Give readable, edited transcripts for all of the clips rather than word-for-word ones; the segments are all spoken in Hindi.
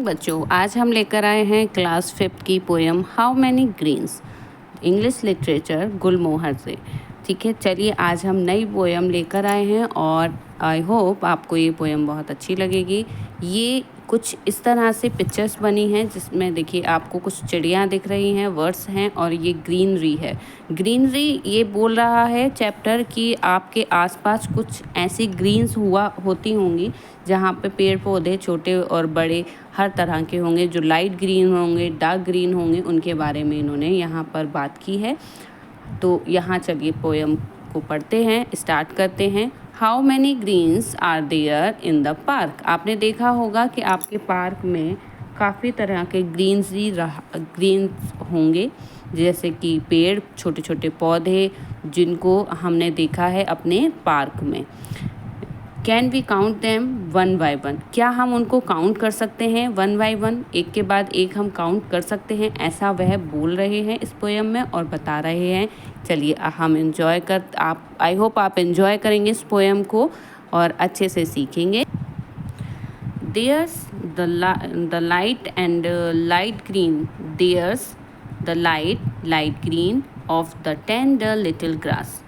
मॉर्निंग बच्चों, आज हम लेकर आए हैं क्लास 5 की poem how many greens, English literature Gulmohar से। ठीक है, चलिए आज हम नई पोएम लेकर आए हैं और आई होप आपको ये पोएम बहुत अच्छी लगेगी। ये कुछ इस तरह से पिक्चर्स बनी हैं जिसमें देखिए आपको कुछ चिड़ियाँ दिख रही हैं, वर्ड्स हैं और ये ग्रीनरी है। ग्रीनरी ये बोल रहा है चैप्टर कि आपके आसपास कुछ ऐसी ग्रीन्स होती होंगी जहाँ पे पेड़ पौधे छोटे और बड़े हर तरह के होंगे, जो लाइट ग्रीन होंगे, डार्क ग्रीन होंगे, उनके बारे में इन्होंने यहाँ पर बात की है। तो यहाँ चलिए पोएम को पढ़ते हैं, स्टार्ट करते हैं। How many greens are there in the park. आपने देखा होगा कि आपके पार्क में काफ़ी तरह के ग्रीन्स होंगे, जैसे कि पेड़, छोटे छोटे पौधे, जिनको हमने देखा है अपने पार्क में। Can we count them one by one. क्या हम उनको काउंट कर सकते हैं वन बाय वन, एक के बाद एक हम काउंट कर सकते हैं, ऐसा वह बोल रहे हैं इस पोएम में और बता रहे हैं। चलिए हम आई होप आप एंजॉय करेंगे इस पोएम को और अच्छे से सीखेंगे। There's the light and light green. There's the light green of the tender little grass.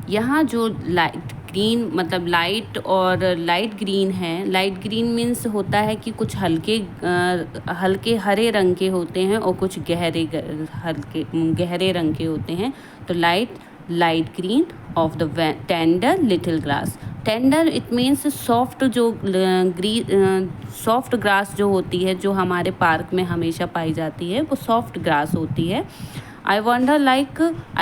यहाँ जो लाइट ग्रीन मतलब लाइट और लाइट ग्रीन है, लाइट ग्रीन मीन्स होता है कि कुछ हल्के हरे रंग के होते हैं और कुछ गहरे रंग के होते हैं। तो light green of the tender little grass. Tender it means soft, soft grass जो होती है, जो हमारे पार्क में हमेशा पाई जाती है, वो सॉफ्ट ग्रास होती है। आई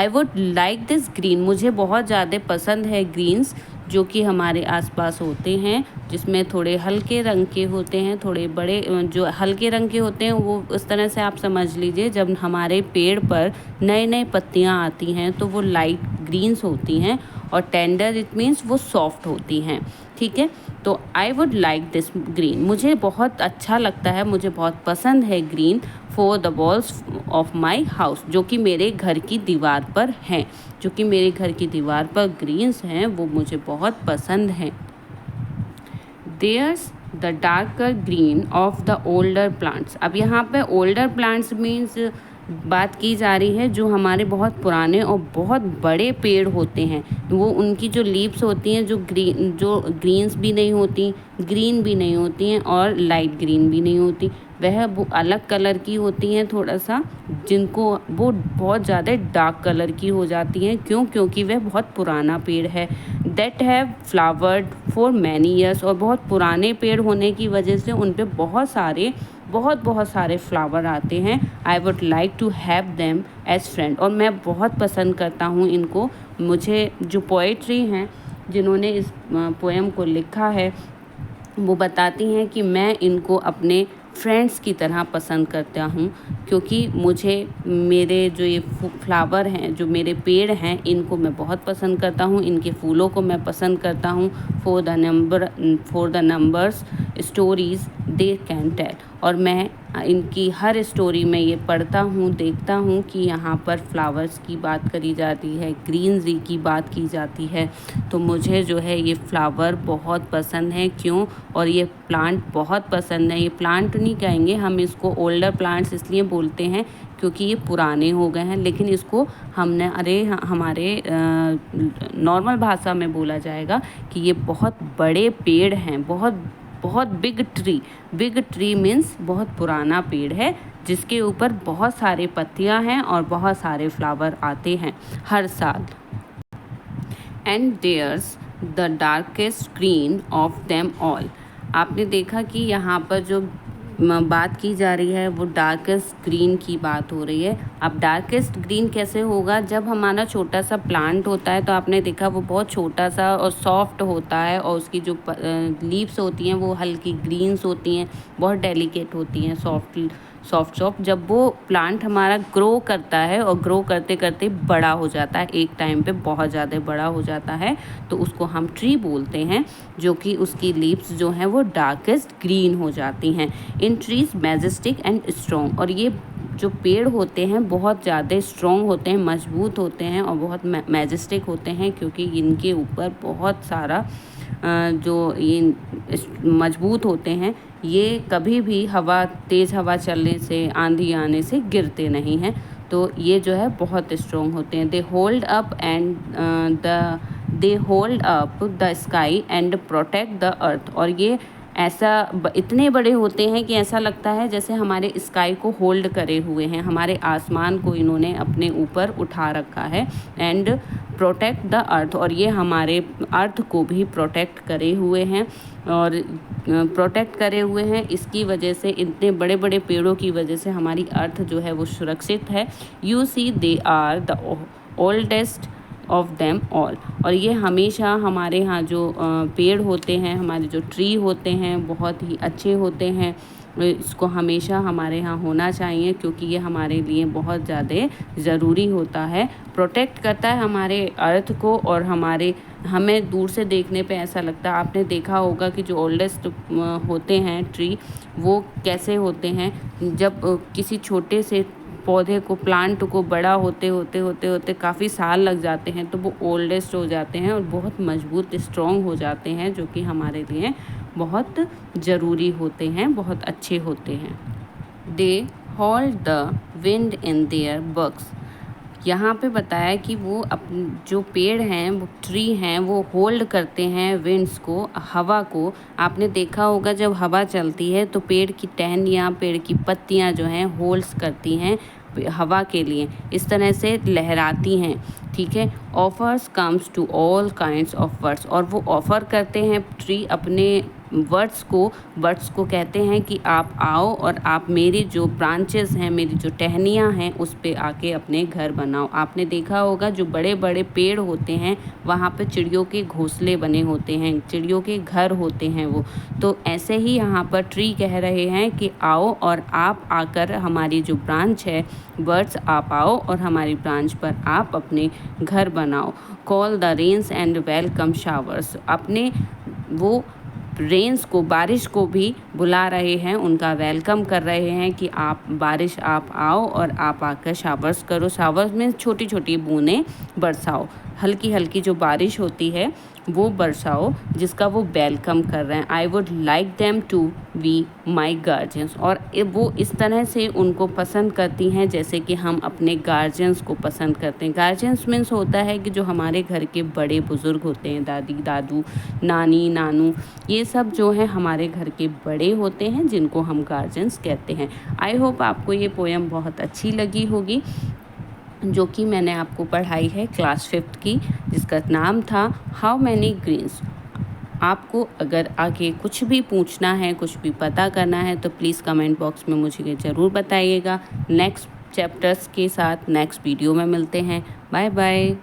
वुड लाइक दिस ग्रीन। मुझे बहुत ज़्यादा पसंद है ग्रीन्स जो कि हमारे आसपास होते हैं, जिसमें थोड़े हल्के रंग के होते हैं, थोड़े बड़े। जो हल्के रंग के होते हैं वो इस तरह से आप समझ लीजिए, जब हमारे पेड़ पर नए नए पत्तियां आती हैं तो वो लाइट ग्रीन्स होती हैं, और टेंडर इट मीन्स वो सॉफ्ट होती हैं। ठीक है, तो आई वुड लाइक दिस ग्रीन। मुझे बहुत अच्छा लगता है, मुझे बहुत पसंद है green for the walls of my house, जो कि मेरे घर की दीवार पर हैं, जो कि मेरे घर की दीवार पर ग्रीन्स हैं, वो मुझे बहुत पसंद हैं। There's the darker green of the older plants. अब यहाँ पे older plants means बात की जा रही है जो हमारे बहुत पुराने और बहुत बड़े पेड़ होते हैं, वो उनकी जो लीव्स होती हैं जो ग्रीन्स भी नहीं होती, ग्रीन भी नहीं होती हैं और लाइट ग्रीन भी नहीं होती, वो अलग कलर की होती हैं थोड़ा सा, जिनको वो बहुत ज़्यादा डार्क कलर की हो जाती हैं। क्योंकि वह बहुत पुराना पेड़ है। That have flowered for many years. और बहुत पुराने पेड़ होने की वजह से उन पे बहुत सारे फ्लावर आते हैं। I would like to have them as friend. और मैं बहुत पसंद करता हूँ इनको। मुझे जो पोएट्री हैं जिन्होंने इस पोएम को लिखा है वो बताती हैं कि मैं इनको अपने फ्रेंड्स की तरह पसंद करता हूँ, क्योंकि मुझे मेरे जो ये फ्लावर हैं, जो मेरे पेड़ हैं, इनको मैं बहुत पसंद करता हूँ, इनके फूलों को मैं पसंद करता हूँ। For the numbers stories they can tell. और मैं इनकी हर स्टोरी में ये पढ़ता हूँ, देखता हूँ कि यहाँ पर फ्लावर्स की बात करी जाती है, ग्रीनरी की बात की जाती है। तो मुझे जो है ये फ्लावर बहुत पसंद है। क्यों? और ये प्लांट बहुत पसंद है। ये प्लांट नहीं कहेंगे हम इसको, ओल्डर प्लांट्स इसलिए बोलते हैं क्योंकि ये पुराने हो गए हैं, लेकिन इसको हमारे नॉर्मल भाषा में बोला जाएगा कि ये बहुत बड़े पेड़ हैं, बहुत बिग ट्री मीन्स बहुत पुराना पेड़ है, जिसके ऊपर बहुत सारे पत्तियां हैं और बहुत सारे फ्लावर आते हैं हर साल। And there's the darkest green of them all. आपने देखा कि यहाँ पर जो बात की जा रही है वो डार्केस्ट ग्रीन की बात हो रही है। अब डार्केस्ट ग्रीन कैसे होगा? जब हमारा छोटा सा प्लांट होता है तो आपने देखा वो बहुत छोटा सा और सॉफ्ट होता है, और उसकी जो लीव्स होती हैं वो हल्की ग्रीन्स होती हैं, बहुत डेलिकेट होती हैं, सॉफ्ट। जब वो प्लांट हमारा ग्रो करता है और ग्रो करते करते बड़ा हो जाता है, एक टाइम पे बहुत ज़्यादा बड़ा हो जाता है, तो उसको हम ट्री बोलते हैं, जो कि उसकी लीव्स जो हैं वो डार्केस्ट ग्रीन हो जाती हैं। इन ट्रीज मैजेस्टिक एंड स्ट्रॉन्ग। और ये जो पेड़ होते हैं बहुत ज़्यादा स्ट्रॉन्ग होते हैं, मजबूत होते हैं और बहुत मैजेस्टिक होते हैं, क्योंकि इनके ऊपर बहुत सारा जो ये मजबूत होते हैं, ये कभी भी तेज़ हवा चलने से, आंधी आने से गिरते नहीं हैं। तो ये जो है बहुत स्ट्रॉन्ग होते हैं। They hold up the sky and protect the earth. और ये इतने बड़े होते हैं कि ऐसा लगता है जैसे हमारे स्काई को होल्ड करे हुए हैं, हमारे आसमान को इन्होंने अपने ऊपर उठा रखा है। एंड प्रोटेक्ट द अर्थ, और ये हमारे अर्थ को भी प्रोटेक्ट करे हुए हैं। और प्रोटेक्ट करे हुए हैं इसकी वजह से, इतने बड़े बड़े पेड़ों की वजह से हमारी अर्थ जो है वो सुरक्षित है। You see they are the oldest of them all. और ये हमेशा हमारे यहाँ जो पेड़ होते हैं, हमारे जो ट्री होते हैं, बहुत ही अच्छे होते हैं। इसको हमेशा हमारे यहाँ होना चाहिए क्योंकि ये हमारे लिए बहुत ज़्यादा ज़रूरी होता है। प्रोटेक्ट करता है हमारे अर्थ को। और हमें दूर से देखने पे ऐसा लगता है, आपने देखा होगा कि जो ओल्डेस्ट होते हैं ट्री, वो कैसे होते हैं। जब किसी छोटे से पौधे को, प्लांट को बड़ा होते काफ़ी साल लग जाते हैं तो वो ओल्डेस्ट हो जाते हैं और बहुत मजबूत स्ट्रॉन्ग हो जाते हैं, जो कि हमारे लिए बहुत ज़रूरी होते हैं, बहुत अच्छे होते हैं। They hold the wind in their bucks. यहाँ पे बताया कि वो जो पेड़ हैं, वो ट्री हैं, वो होल्ड करते हैं विंड्स को, हवा को। आपने देखा होगा जब हवा चलती है तो पेड़ की टहनियाँ, पेड़ की पत्तियाँ जो हैं होल्ड्स करती हैं हवा के लिए, इस तरह से लहराती हैं। ठीक है। Offers comes to all kinds of birds. और वो ऑफ़र करते हैं ट्री अपने बर्ड्स को कहते हैं कि आप आओ और आप मेरी जो ब्रांचेस हैं, मेरी जो टहनियाँ हैं, उस पे आके अपने घर बनाओ। आपने देखा होगा जो बड़े बड़े पेड़ होते हैं वहाँ पे चिड़ियों के घोंसले बने होते हैं, चिड़ियों के घर होते हैं वो। तो ऐसे ही यहाँ पर ट्री कह रहे हैं कि आओ और आप आकर हमारी जो ब्रांच है, बर्ड्स आप आओ और हमारी ब्रांच पर आप अपने घर बनाओ। Call the rains and welcome showers. अपने वो रेन्स को, बारिश को भी बुला रहे हैं, उनका वेलकम कर रहे हैं कि बारिश आप आओ और आप आकर शावर्स करो। शावर्स में छोटी छोटी बूंदें बरसाओ, हल्की हल्की जो बारिश होती है वो बरसाओ, जिसका वो वेलकम कर रहे हैं। I would like them to be my guardians. और वो इस तरह से उनको पसंद करती हैं जैसे कि हम अपने गार्जियंस को पसंद करते हैं। गार्जियंस मीन्स होता है कि जो हमारे घर के बड़े बुज़ुर्ग होते हैं, दादी दादू, नानी नानू, ये सब जो है हमारे घर के बड़े होते हैं, जिनको हम गार्जियंस कहते हैं। आई होप आपको ये पोएम बहुत अच्छी लगी होगी, जो कि मैंने आपको पढ़ाई है क्लास 5th की, जिसका नाम था हाउ मैनी ग्रीन्स। आपको अगर आगे कुछ भी पूछना है, कुछ भी पता करना है तो प्लीज़ कमेंट बॉक्स में मुझे ज़रूर बताइएगा। नेक्स्ट चैप्टर्स के साथ नेक्स्ट वीडियो में मिलते हैं। Bye bye.